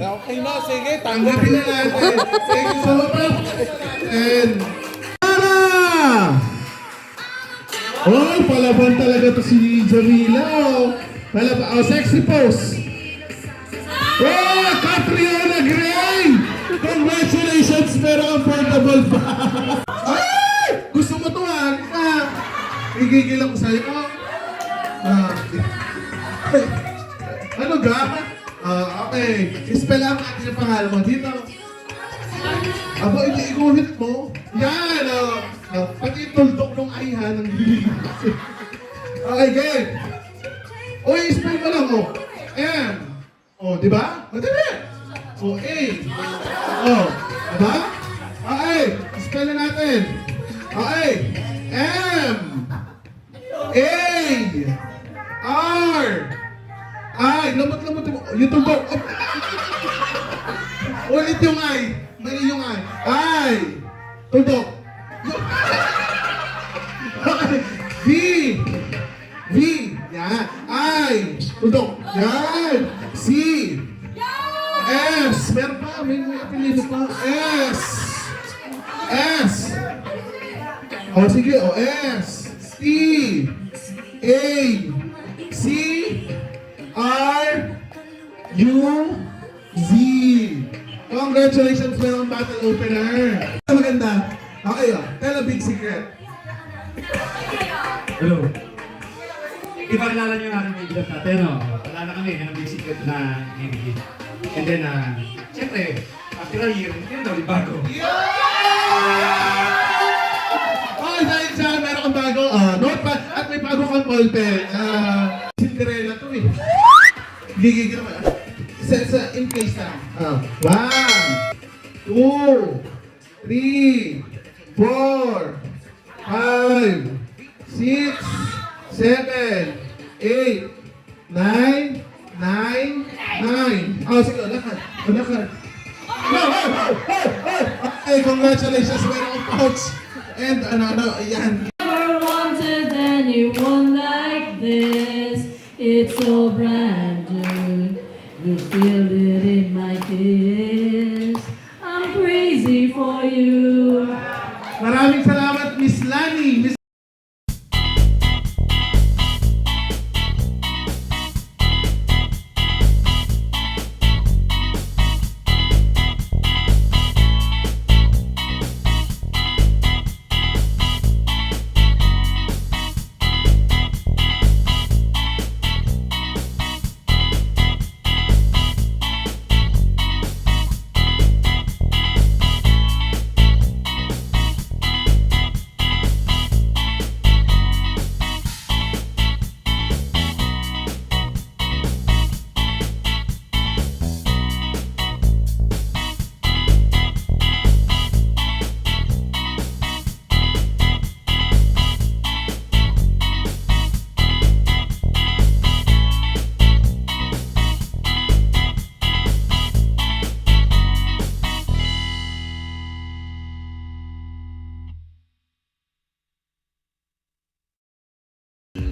Okay na, sige, Tanggapin na natin. Thank you so much. And Tara! Oh, palaban talaga to si Jamila. Oh, palaban. Oh, sexy pose. Oh, Catriona Gray! Congratulations, pero affordable pa. Ay! Gusto mo to ha? Igigil ako sa'yo. Ano ga? Okay. Spell out natin yung pangalan mo dito. Aba, iguhit mo. Yan! Pati tuldok ng ayhan ng bibig. Okay, game. O, spell mo lang mo. M. O, di ba? Madali. O, A. O, diba? Okay. Spell na natin. Okay. M. A. R. I. Lamot-lamot mo. Yung tuldok. Ulit yung I. Mali yung I. Tuldok. V. V. Yan. I. Tuldok. Yan. C. S. Meron pa. May apelido pa. S. S. O, sige. O, S. T. A. C. R. U. Z. Congratulations, meron battle opener. Maganda. Okay, tell a big secret. Hello. Ipakilala niyo natin yung bigat natin, no? Wala na kami, yan ang big secret na ibigay. And then, siyempre, after a year, hindi na ulit bago. Okay, dahil siya, meron kang bago. Notepad at may bago kang ballpen. Cinderella to eh. Gigigil naman. In place na. 1, 2, 3, 4, 5, 6, 7, 8, 9, 9. Oh, sige, lakad. Lakad. Okay, congratulations. Meron kang pouch. And yan. Never wanted anyone like this. It's so brand new. You feel it in my kiss. I'm crazy for you. Maraming salamat, Miss Lani.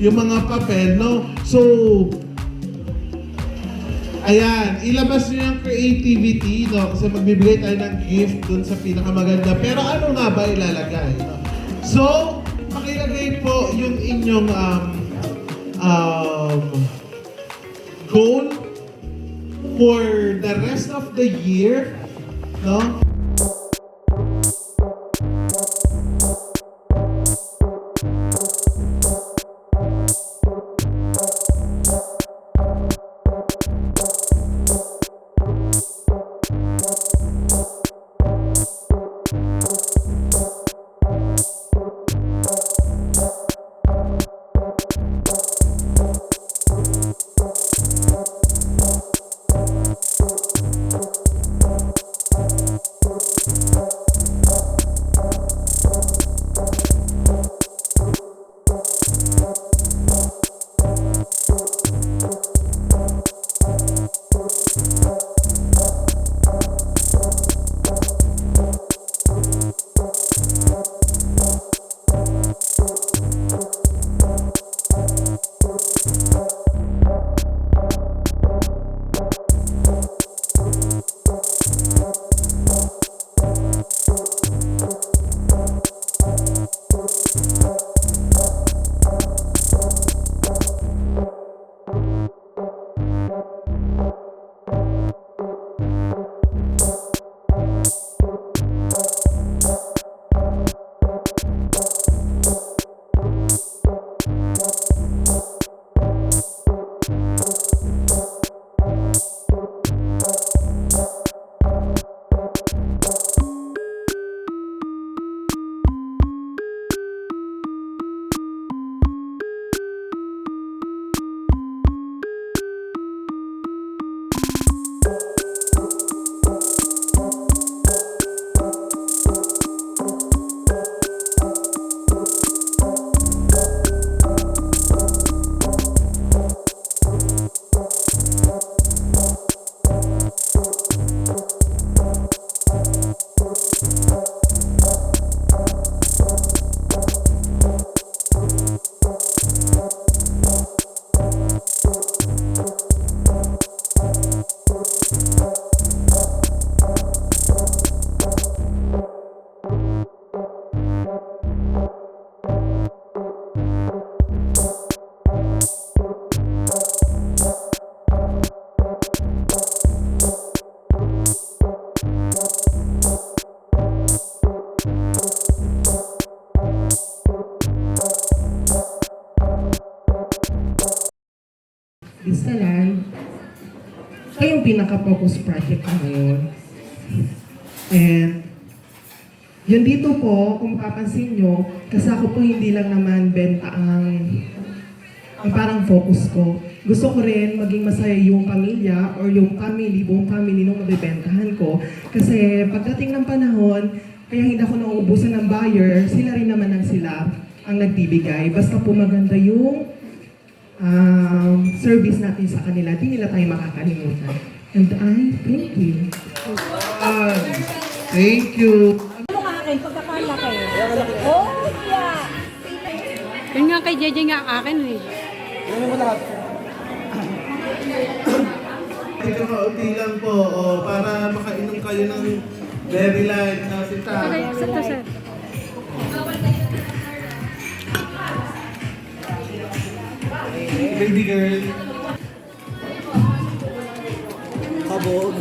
Yung mga papel, no? So, ayan, ilabas nyo yung creativity, no? Kasi magbibigay tayo ng gift dun sa pinakamaganda. Pero ano nga ba ilalagay, no? So, pakilagay po yung inyong goal for the rest of the year, no? naka-focus project ko ngayon. And yun dito po, kung papansin nyo, kasi ako po hindi lang naman benta ang parang focus ko. Gusto ko rin maging masaya yung pamilya or yung family, buong family nung mabibentahan ko. Kasi pagdating ng panahon, kaya hindi ako nauubusan ng buyer, sila rin naman ang nagbibigay. Basta po maganda yung service natin sa kanila, di nila tayo makakalimutan. And I thank you. Thank you. Ano ka akin? Pagkakalaki. Oh, yeah. Yun nga kay JJ nga akin eh. Ito kaunti lang po, para makainom kayo ng very light na sita. Okay, sir, sir. Baby girl. Kabog.